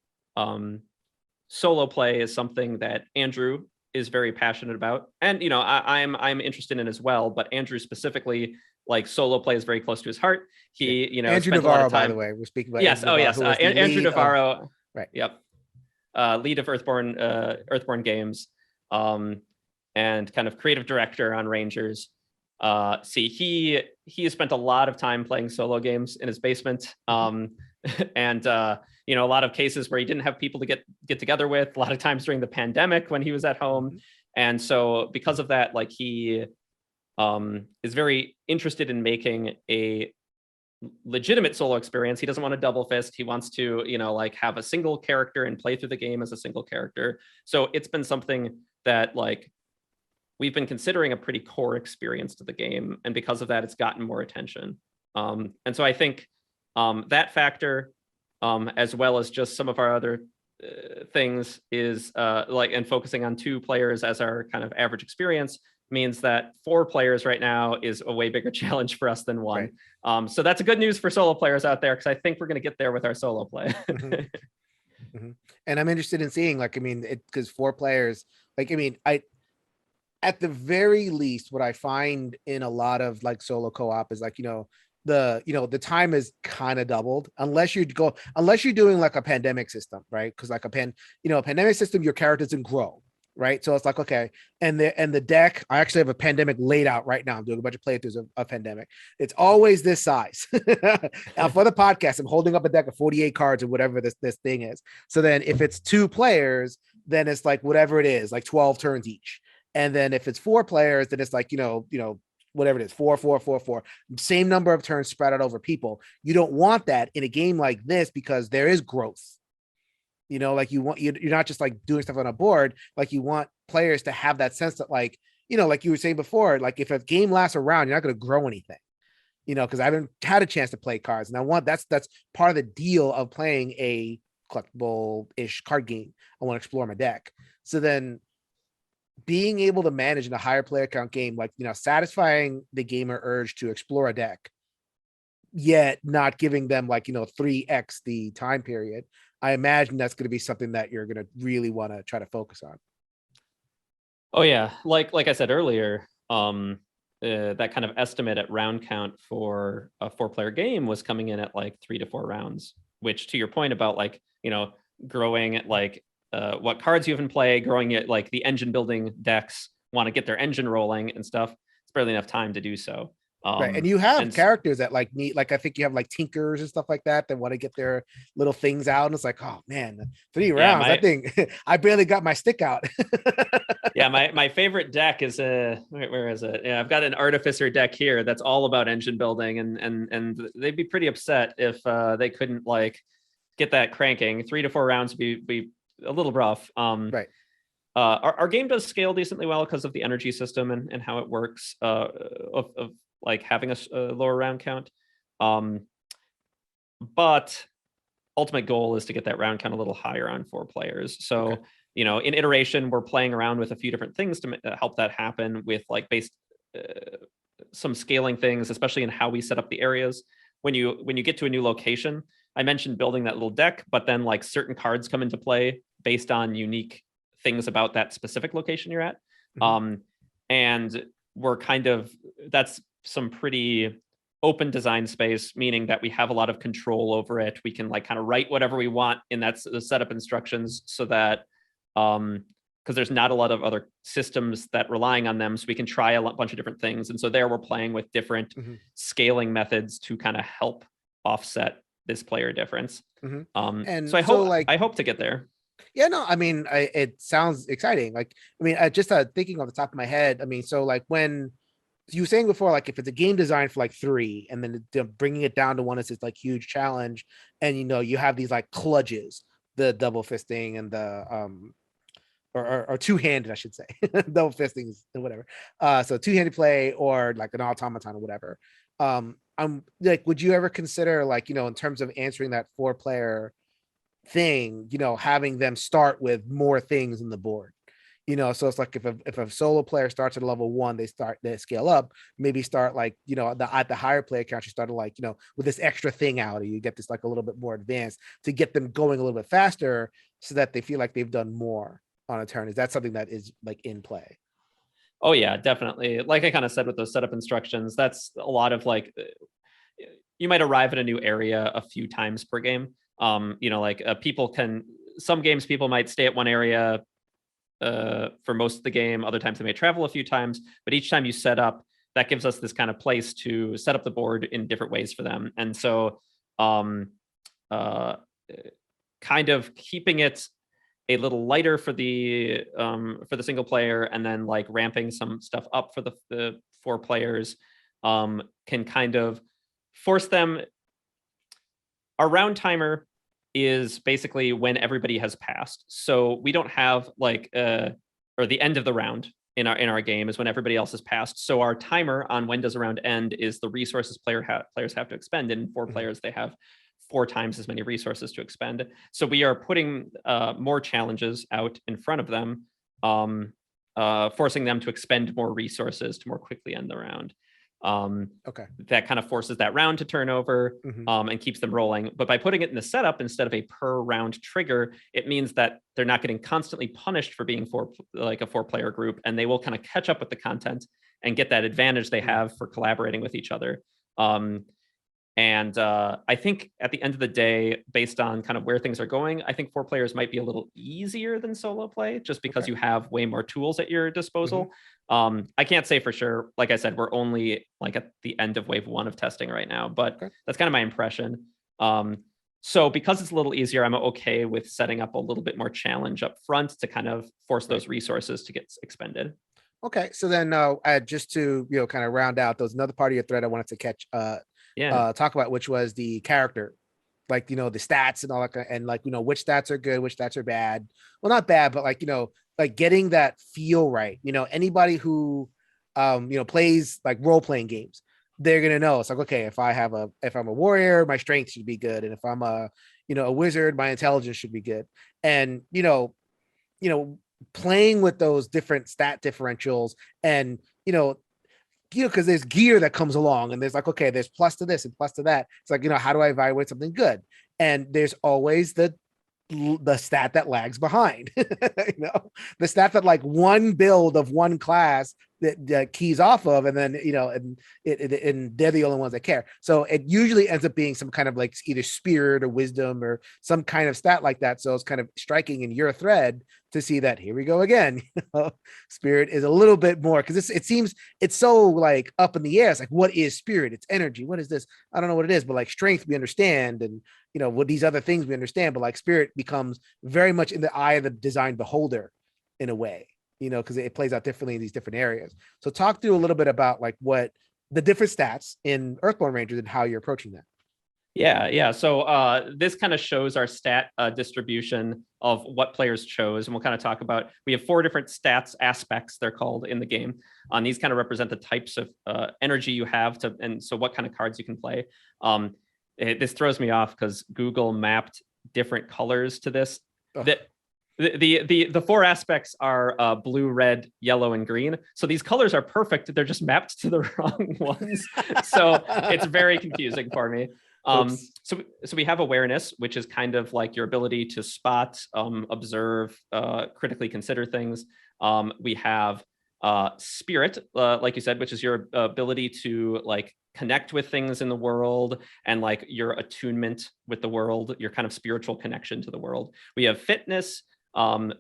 solo play is something that Andrew is very passionate about, and I'm interested in as well. But Andrew specifically, like solo play is very close to his heart. He, Andrew spent Navarro, a lot of time. By the way, we're speaking about. Yes, Andrew Navarro, right? Yep, lead of Earthborne Games, and kind of creative director on Rangers. He has spent a lot of time playing solo games in his basement, and a lot of cases where he didn't have people to get together with. A lot of times during the pandemic when he was at home, and so because of that, like he is very interested in making a legitimate solo experience. He doesn't want to double fist. He wants to, like have a single character and play through the game as a single character. So it's been something that like we've been considering a pretty core experience to the game, and because of that, it's gotten more attention. And so I think that factor, as well as just some of our other things, is and focusing on 2 players as our kind of average experience means that 4 players right now is a way bigger challenge for us than 1. Right. So that's a good news for solo players out there, because I think we're going to get there with our solo play. And I'm interested in seeing, like, I mean, because 4 players, like, I mean, at the very least, what I find in a lot of like solo co-op is like, the time is kind of doubled unless you're doing like a pandemic system, right? Because like a pandemic system, your character doesn't grow, right? So it's like, okay, and the deck, I actually have a pandemic laid out right now. I'm doing a bunch of playthroughs of pandemic. It's always this size. Now for the podcast, I'm holding up a deck of 48 cards or whatever this thing is. So then if it's 2 players, then it's like whatever it is, like 12 turns each. And then if it's 4 players, then it's like, whatever it is, 4, 4, 4, 4, same number of turns spread out over people. You don't want that in a game like this because there is growth. Like you're not just like doing stuff on a board. Like you want players to have that sense that like, like you were saying before, like if a game lasts around, you're not going to grow anything, because I haven't had a chance to play cards. And that's part of the deal of playing a collectible-ish card game. I want to explore my deck. So then being able to manage in a higher player count game, like, satisfying the gamer urge to explore a deck, yet not giving them like, 3x the time period. I imagine that's going to be something that you're going to really want to try to focus on. Oh yeah. Like I said earlier, that kind of estimate at round count for a 4-player game was coming in at like 3 to 4 rounds, which to your point about like, growing at like, what cards you have in play, growing it like the engine building decks want to get their engine rolling and stuff. It's barely enough time to do so. Right, and you have characters that like need, like I think you have like tinkers and stuff like that want to get their little things out, and it's like, oh man, 3 rounds. I think I barely got my stick out. Yeah, my favorite deck is where is it? Yeah, I've got an artificer deck here that's all about engine building, and they'd be pretty upset if they couldn't like get that cranking. 3 to 4 rounds would be a little rough. Right. Our game does scale decently well because of the energy system and how it works, of like having a lower round count. but ultimate goal is to get that round count a little higher on 4 players. So, Okay. in iteration, we're playing around with a few different things to help that happen with like based some scaling things, especially in how we set up the areas. When you get to a new location, I mentioned building that little deck, but then like certain cards come into play based on unique things about that specific location you're at. Mhm. And we're that's some pretty open design space, meaning that we have a lot of control over it. We can like kind of write whatever we want in the setup instructions so that because there's not a lot of other systems that relying on them, so we can try a bunch of different things. And so there we're playing with different Mhm. scaling methods to kind of help offset this player difference. Mhm. So And so, like, I hope to get there. yeah, no, I mean, it sounds exciting. Like, I mean, just thinking off the top of my head, I mean, so like when you were saying before, like if it's a game designed for like 3, and then bringing it down to 1 is this like huge challenge, and you have these like kludges, the double fisting and the or two-handed, I should say, double fisting is whatever. So two-handed play or like an automaton or whatever. I'm like, would you ever consider like in terms of answering that 4-player thing, having them start with more things in the board? So it's like if a solo player starts at level 1, they scale up, maybe start like at the higher player count, you started like with this extra thing out, or you get this like a little bit more advanced to get them going a little bit faster, so that they feel like they've done more on a turn. Is that something that is like in play? Oh yeah, definitely. Like I kind of said with those setup instructions, that's a lot of like you might arrive at a new area a few times per game. Like some games people might stay at one area for most of the game. Other times they may travel a few times, but each time you set up, that gives us this kind of place to set up the board in different ways for them. And so, uh, kind of keeping it a little lighter for the single player, and then like ramping some stuff up for the 4 players, can kind of force them. Our round timer is basically when everybody has passed. So we don't have like or the end of the round in our game is when everybody else has passed. So our timer on when does a round end is the resources players have to expend. And 4 players, they have 4 times as many resources to expend. So we are putting more challenges out in front of them, forcing them to expend more resources to more quickly end the round. Okay. That kind of forces that round to turn over, and keeps them rolling. But by putting it in the setup instead of a per round trigger, it means that they're not getting constantly punished for being like a 4-player group, and they will kind of catch up with the content and get that advantage they have for collaborating with each other. And I think at the end of the day, based on kind of where things are going, I think 4 players might be a little easier than solo play, just because you have way more tools at your disposal. I can't say for sure. Like I said, we're only like at the end of wave 1 of testing right now, but that's kind of my impression. So because it's a little easier, I'm okay with setting up a little bit more challenge up front to kind of force those resources to get expended. Okay, so then just to kind of round out, those another part of your thread I wanted to talk about, which was the character, like the stats and all that, and like which stats are good, which stats are bad. Well, not bad, but like like getting that feel right. Anybody who plays like role-playing games, they're gonna know. It's like, okay, if I'm a warrior, my strength should be good, and if I'm a wizard, my intelligence should be good. And playing with those different stat differentials, and because there's gear that comes along, and there's like, okay, there's plus to this and plus to that. It's like, how do I evaluate something good? And there's always the stat that lags behind. The stat that like one build of one class that keys off of, and then and they're the only ones that care. So it usually ends up being some kind of like either spirit or wisdom or some kind of stat like that. So it's kind of striking in your thread to see that here we go again. Spirit is a little bit more, because it seems it's so like up in the air. It's like, what is spirit? It's energy. What is this? I don't know what it is, but like strength we understand, and what these other things we understand, but like spirit becomes very much in the eye of the design beholder in a way, because it plays out differently in these different areas. So talk through a little bit about like what the different stats in Earthborne Rangers and how you're approaching that. Yeah. So this kind of shows our stat distribution of what players chose, and we'll kind of talk about. We have 4 different stats aspects, they're called, in the game. These kind of represent the types of energy you have and so what kind of cards you can play. this throws me off because Google mapped different colors to this. Ugh. That the four aspects are blue, red, yellow, and green. So these colors are perfect. They're just mapped to the wrong ones. So it's very confusing for me. So we have awareness, which is kind of like your ability to spot, observe, critically consider things. We have spirit, like you said, which is your ability to like connect with things in the world and like your attunement with the world, your kind of spiritual connection to the world. We have fitness,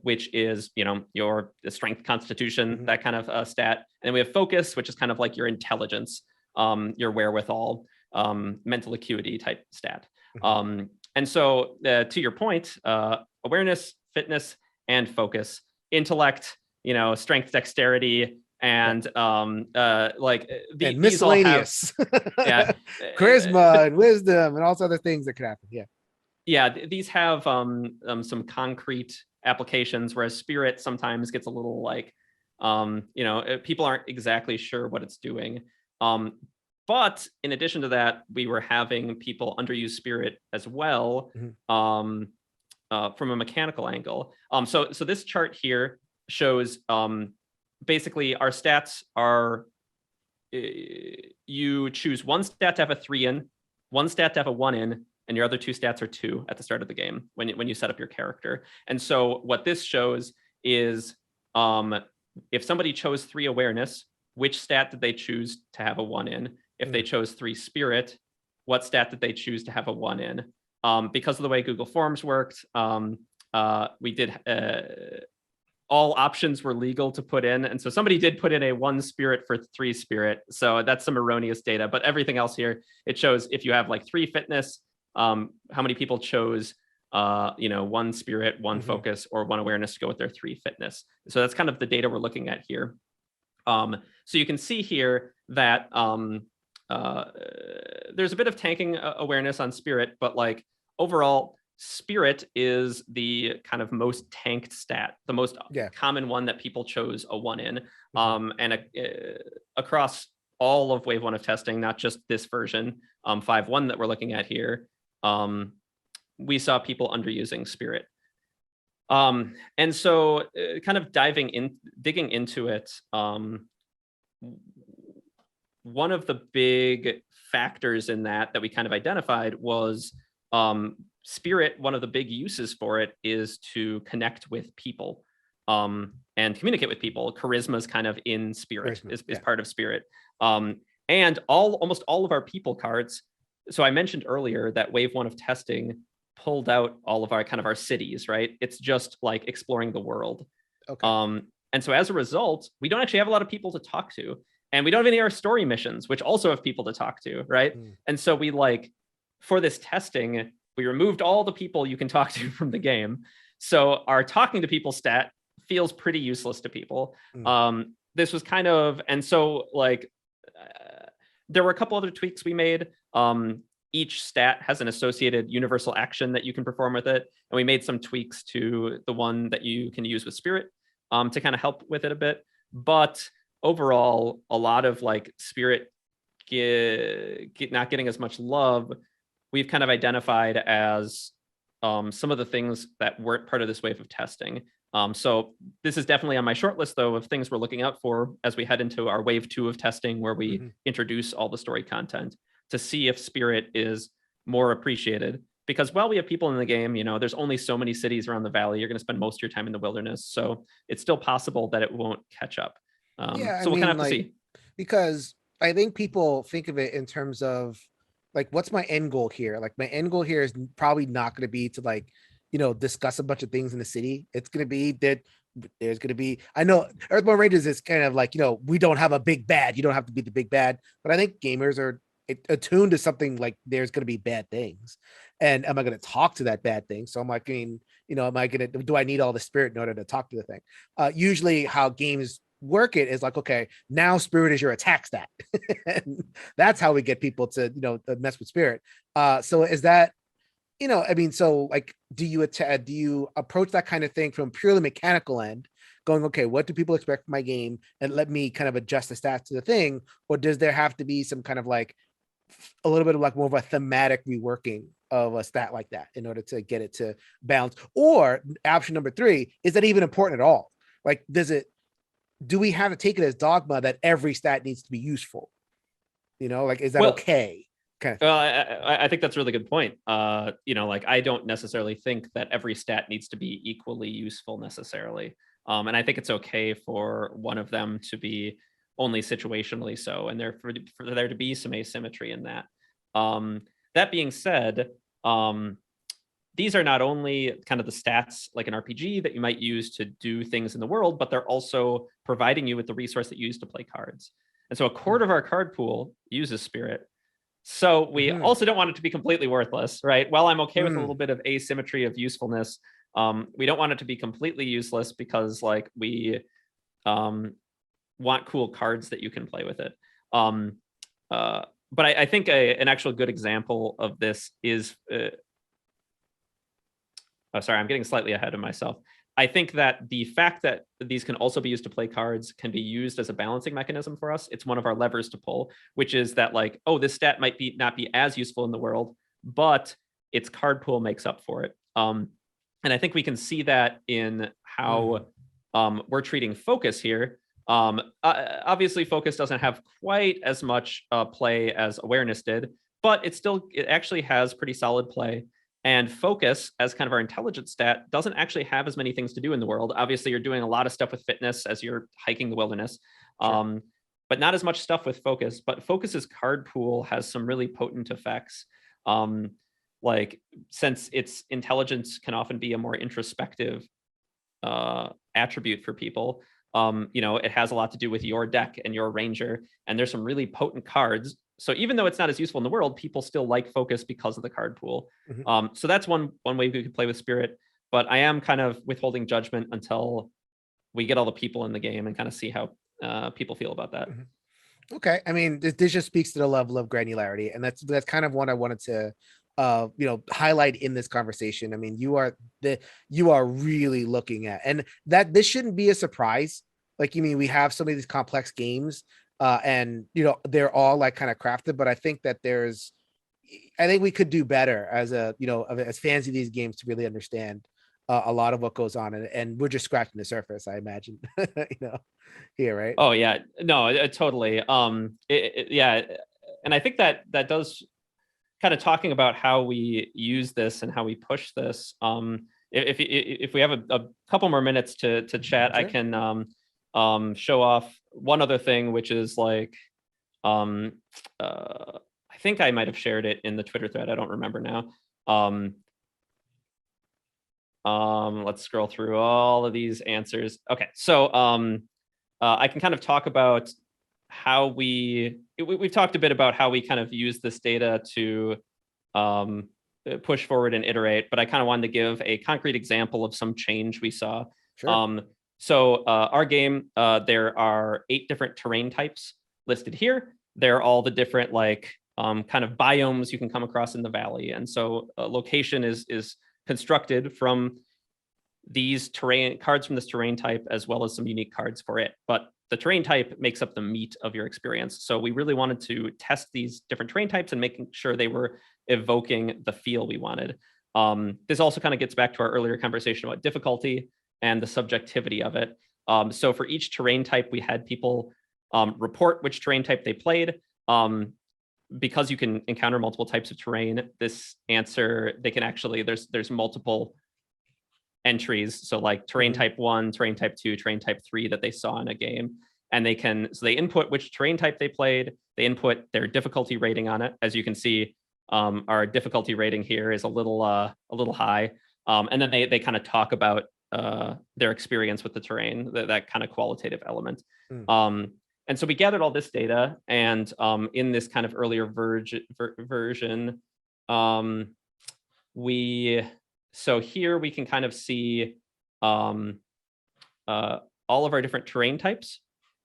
which is, you know, your strength, constitution, that kind of stat. And then we have focus, which is kind of like your intelligence, your wherewithal, mental acuity type stat. And so to your point, awareness, fitness, and focus, intellect, you know, strength, dexterity, and and miscellaneous, charisma and wisdom and all sorts other things that could happen. These have some concrete applications, whereas spirit sometimes gets a little like, you know, people aren't exactly sure what it's doing. But in addition to that, we were having people underuse spirit as well, from a mechanical angle. So this chart here shows basically our stats are, you choose one stat to have a 3 in, one stat to have a 1 in, and your other 2 stats are 2 at the start of the game when you set up your character. And so what this shows is, if somebody chose 3 awareness, which stat did they choose to have a 1 in? If they chose 3 spirit, what stat did they choose to have a 1 in? Because of the way Google Forms worked, we did all options were legal to put in. And so somebody did put in a 1 spirit for 3 spirit. So that's some erroneous data, but everything else here, it shows if you have like 3 fitness, how many people chose, you know, 1 spirit, 1 focus, or 1 awareness to go with their 3 fitness. So that's kind of the data we're looking at here. So you can see here that there's a bit of tanking awareness on spirit, but like overall, spirit is the kind of most tanked stat, the most common one that people chose a 1 in. And across all of wave 1 of testing, not just this version, 5.1 that we're looking at here, we saw people underusing spirit. And so kind of digging into it, one of the big factors in that we kind of identified was spirit. One of the big uses for it is to connect with people, and communicate with people. Charisma is kind of in spirit, is part of spirit. And almost all of our people cards. So I mentioned earlier that wave 1 of testing pulled out all of our kind of our cities, right? It's just like exploring the world. And so as a result, we don't actually have a lot of people to talk to. And we don't have any of our story missions, which also have people to talk to, right? And so we for this testing, we removed all the people you can talk to from the game. So our talking to people stat feels pretty useless to people. This was kind of, and so there were a couple other tweaks we made. Each stat has an associated universal action that you can perform with it. And we made some tweaks to the one that you can use with spirit to kind of help with it a bit. But overall, a lot of spirit not getting as much love, we've kind of identified as some of the things that weren't part of this wave of testing. So this is definitely on my short list, though, of things we're looking out for as we head into our wave 2 of testing, where we introduce all the story content to see if spirit is more appreciated. Because while we have people in the game, there's only so many cities around the valley. You're going to spend most of your time in the wilderness. So it's still possible that it won't catch up. So we'll kind of have to see. Because I think people think of it in terms of what's my end goal here? My end goal here is probably not going to be to discuss a bunch of things in the city. It's going to be that there's going to be, I know Earthborne Rangers is kind of we don't have a big bad. You don't have to be the big bad, but I think gamers are attuned to something there's going to be bad things. And am I going to talk to that bad thing? So am I going to, do I need all the spirit in order to talk to the thing? Usually how games work it is okay, now spirit is your attack stat. And that's how we get people to mess with spirit. So is that do you approach that kind of thing from purely mechanical end, going, okay, what do people expect from my game, and let me kind of adjust the stats to the thing? Or does there have to be some kind of a little bit of like more of a thematic reworking of a stat like that in order to get it to balance? Or option number 3, is that even important at all? Like, do we have to take it as dogma that every stat needs to be useful? You know, like, is that okay? Kind of I think that's a really good point. Like, I don't necessarily think that every stat needs to be equally useful necessarily. And I think it's okay for one of them to be only situationally so, and for there to be some asymmetry in that. That being said, these are not only kind of the stats like an RPG that you might use to do things in the world, but they're also providing you with the resource that you use to play cards. And so a quarter of our card pool uses Spirit. So we also don't want it to be completely worthless, right? While I'm okay with a little bit of asymmetry of usefulness, we don't want it to be completely useless because like we want cool cards that you can play with it. But I think an actual good example of this is, sorry, I'm getting slightly ahead of myself. I think that the fact that these can also be used to play cards can be used as a balancing mechanism for us. It's one of our levers to pull, which is that like, oh, this stat might not be as useful in the world, but its card pool makes up for it. And I think we can see that in how we're treating focus here. Obviously, focus doesn't have quite as much play as awareness did, but it actually has pretty solid play. And focus, as kind of our intelligence stat, doesn't actually have as many things to do in the world. Obviously, you're doing a lot of stuff with fitness as you're hiking the wilderness, sure. But not as much stuff with focus. But focus's card pool has some really potent effects. Like, since its intelligence can often be a more introspective attribute for people, it has a lot to do with your deck and your ranger. And there's some really potent cards. So even though it's not as useful in the world, people still like focus because of the card pool. So that's one way we could play with Spirit. But I am kind of withholding judgment until we get all the people in the game and kind of see how people feel about that. Okay. I mean, this just speaks to the level of granularity. And that's kind of what I wanted to highlight in this conversation. I mean, you are really looking at, and that this shouldn't be a surprise. Like, you mean, we have some of these complex games and they're all like kind of crafted, but I think that I think we could do better as as fans of these games to really understand a lot of what goes on, and we're just scratching the surface, I imagine. Here, right? Oh yeah, no, totally. Yeah, and I think that does kind of talking about how we use this and how we push this. If we have a couple more minutes to chat, sure. I can show off one other thing, which is like, I think I might have shared it in the Twitter thread. I don't remember now. Let's scroll through all of these answers. Okay, so I can kind of talk about how we've talked a bit about how we kind of use this data to push forward and iterate, but I kind of wanted to give a concrete example of some change we saw. Sure. So our game, there are 8 different terrain types listed here. They're all the different like kind of biomes you can come across in the valley. And so location is constructed from these cards from this terrain type, as well as some unique cards for it. But the terrain type makes up the meat of your experience. So we really wanted to test these different terrain types and making sure they were evoking the feel we wanted. This also kind of gets back to our earlier conversation about difficulty and the subjectivity of it. So for each terrain type, we had people report which terrain type they played. Because you can encounter multiple types of terrain, this answer, they can actually, there's multiple entries. So like terrain type 1, terrain type 2, terrain type 3 that they saw in a game. And so they input which terrain type they played, they input their difficulty rating on it. As you can see, our difficulty rating here is a little high. And then they kind of talk about their experience with the terrain, that kind of qualitative element. And so we gathered all this data, and in this kind of earlier version, so here we can kind of see all of our different terrain types,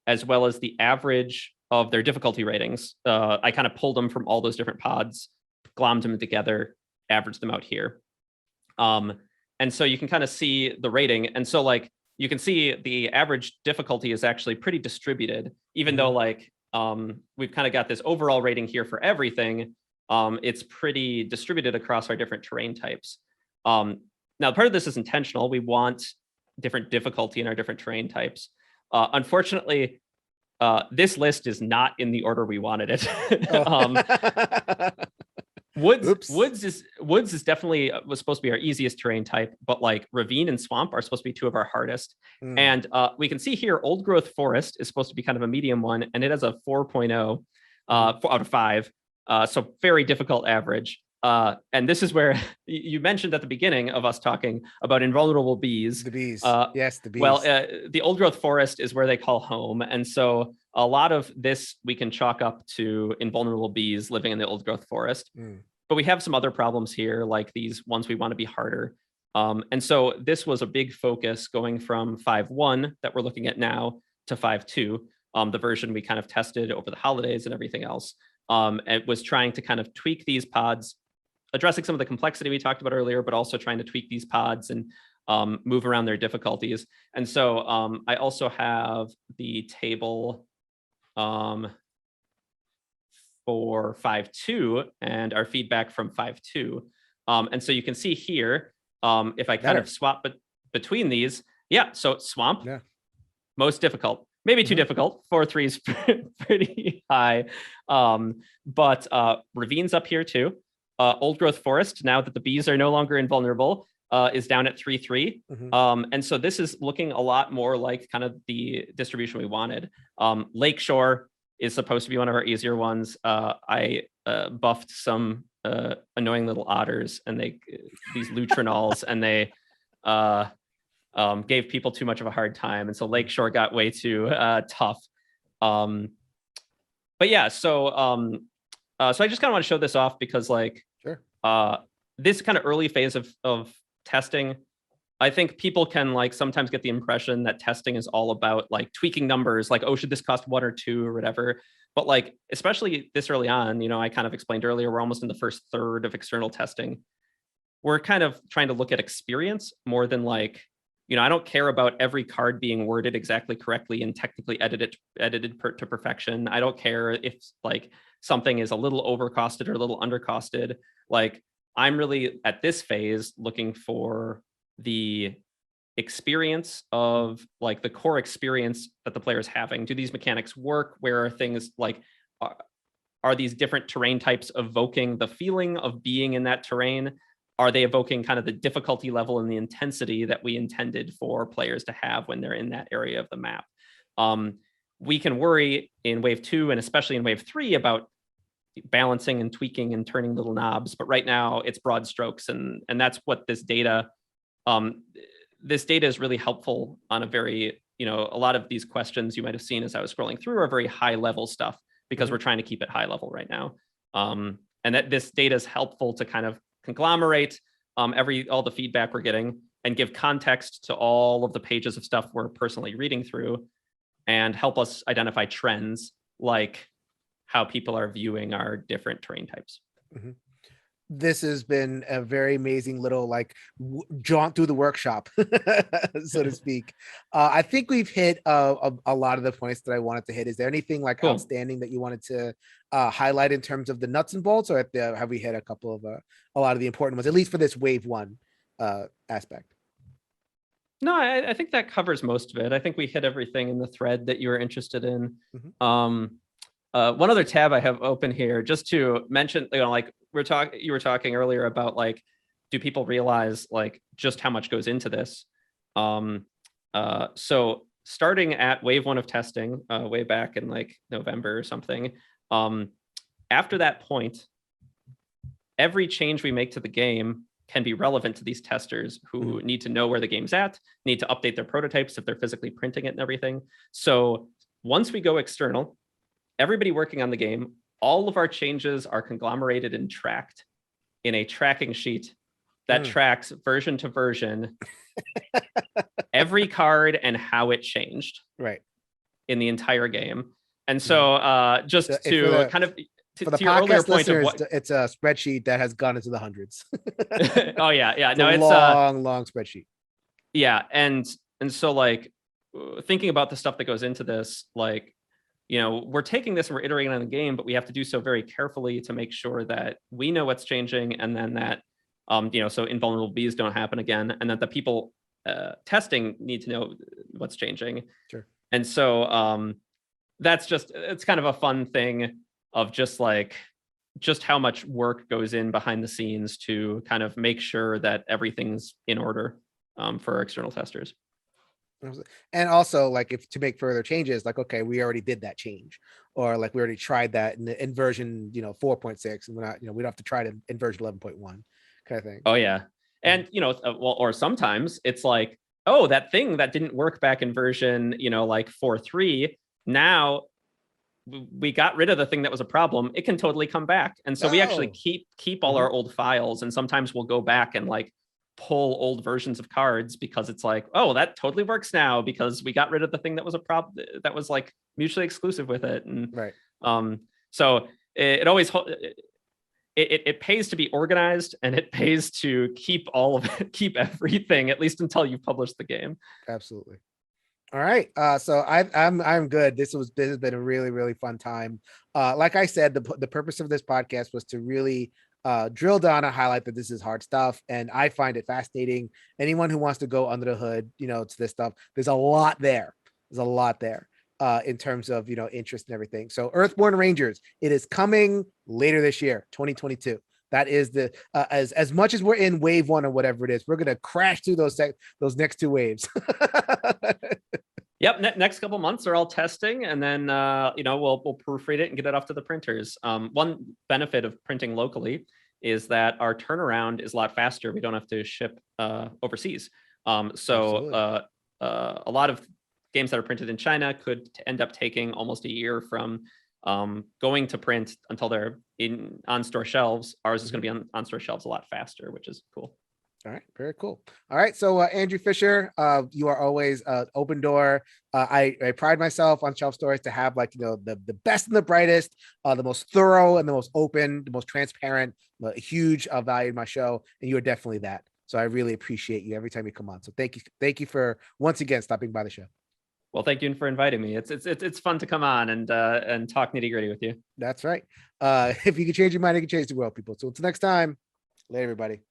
as well as the average of their difficulty ratings. I kind of pulled them from all those different pods, glommed them together, averaged them out here. And so you can kind of see the rating. And so like, you can see the average difficulty is actually pretty distributed, even though like we've kind of got this overall rating here for everything. It's pretty distributed across our different terrain types. Now, part of this is intentional. We want different difficulty in our different terrain types. Unfortunately, this list is not in the order we wanted it. Woods is definitely was supposed to be our easiest terrain type, but like ravine and swamp are supposed to be two of our hardest. And we can see here, old growth forest is supposed to be kind of a medium one, and it has a 4.0 out of 5. So very difficult average. And this is where you mentioned at the beginning of us talking about invulnerable bees. The bees. Yes, the bees. Well, the old growth forest is where they call home. And so a lot of this we can chalk up to invulnerable bees living in the old growth forest. But we have some other problems here, like these ones we want to be harder. And so this was a big focus going from 5.1 that we're looking at now to 5.2, the version we kind of tested over the holidays and everything else. It was trying to kind of tweak these pods, addressing some of the complexity we talked about earlier, but also trying to tweak these pods and move around their difficulties. And so I also have the table for 5.2 and our feedback from 5.2. And so you can see here, if I kind of swap between these, so swamp, most difficult, maybe too difficult. 4.3 is pretty high, but ravines up here too. Old growth forest, now that the bees are no longer invulnerable, is down at 3.3. And so this is looking a lot more like kind of the distribution we wanted. Lakeshore is supposed to be one of our easier ones. I buffed some annoying little otters, and these lutrinols, and they gave people too much of a hard time. And so Lakeshore got way too tough. But yeah, so I just kind of want to show this off because like, this kind of early phase of testing, I think people can like sometimes get the impression that testing is all about like tweaking numbers, like, oh, should this cost 1 or 2 or whatever. But like, especially this early on, I kind of explained earlier, we're almost in the first third of external testing. We're kind of trying to look at experience more than like, I don't care about every card being worded exactly correctly and technically edited to perfection. I don't care if like something is a little overcosted or a little undercosted. Like, I'm really at this phase looking for the experience of like the core experience that the player is having. Do these mechanics work? Where are things like, are these different terrain types evoking the feeling of being in that terrain? Are they evoking kind of the difficulty level and the intensity that we intended for players to have when they're in that area of the map? We can worry in wave 2 and especially in wave 3 about balancing and tweaking and turning little knobs, but right now it's broad strokes, and that's what this data is really helpful on a very, a lot of these questions you might have seen as I was scrolling through are very high level stuff because we're trying to keep it high level right now. And that this data is helpful to kind of conglomerate all the feedback we're getting and give context to all of the pages of stuff we're personally reading through and help us identify trends like how people are viewing our different terrain types. This has been a very amazing little like jaunt through the workshop, so to speak. I think we've hit a lot of the points that I wanted to hit. Is there anything like outstanding that you wanted to highlight in terms of the nuts and bolts, or have we hit a couple of a lot of the important ones, at least for this wave 1 aspect? No, I think that covers most of it. I think we hit everything in the thread that you were interested in. One other tab I have open here, just to mention, like you were talking earlier about like, do people realize like just how much goes into this? So starting at wave 1 of testing, way back in like November or something, after that point, every change we make to the game can be relevant to these testers who need to know where the game's at, need to update their prototypes if they're physically printing it and everything. So once we go external, everybody working on the game, all of our changes are conglomerated and tracked in a tracking sheet that tracks version to version every card and how it changed in the entire game. And so just to your earlier point of what it's a spreadsheet that has gone into the hundreds. Oh yeah. It's a long spreadsheet. Yeah. And so like thinking about the stuff that goes into this, like we're taking this and we're iterating on the game, but we have to do so very carefully to make sure that we know what's changing, and then that, so invulnerable bees don't happen again, and that the people testing need to know what's changing. Sure. And so it's kind of a fun thing of just how much work goes in behind the scenes to kind of make sure that everything's in order for our external testers. And also, like, if to make further changes, like, okay, we already did that change, or like we already tried that in version 4.6, and we're not, we don't have to try it in version 11.1 kind of thing. Oh yeah. And or sometimes it's like, oh, that thing that didn't work back in version 4.3, now we got rid of the thing that was a problem, it can totally come back. And so we actually keep all our old files, and sometimes we'll go back and like pull old versions of cards, because it's like, oh, that totally works now because we got rid of the thing that was a problem, that was like mutually exclusive with it. And right. So it always it pays to be organized, and it pays to keep all of it, keep everything, at least until you publish the game. Absolutely. All right. So I'm good. This has been a really, really fun time. Like I said, the purpose of this podcast was to really drill down and highlight that this is hard stuff, and I find it fascinating. Anyone who wants to go under the hood, to this stuff, there's a lot there. In terms of interest and everything. So Earthborne Rangers, it is coming later this year, 2022. That is the as much as we're in wave 1 or whatever it is, we're gonna crash through those next 2 waves. Yep, next couple months are all testing, and then we'll proofread it and get it off to the printers. One benefit of printing locally is that our turnaround is a lot faster. We don't have to ship overseas. A lot of games that are printed in China could end up taking almost a year from going to print until they're on store shelves. Ours is going to be on store shelves a lot faster, which is cool. All right, very cool. All right, so Andrew Fischer, you are always open door. I pride myself on Shelf Stories to have the best and the brightest, the most thorough and the most open, the most transparent, huge value in my show, and you are definitely that. So I really appreciate you every time you come on. So thank you for once again stopping by the show. Well, thank you for inviting me. It's fun to come on and talk nitty gritty with you. That's right. If you can change your mind, you can change the world, people. So until next time, later, everybody.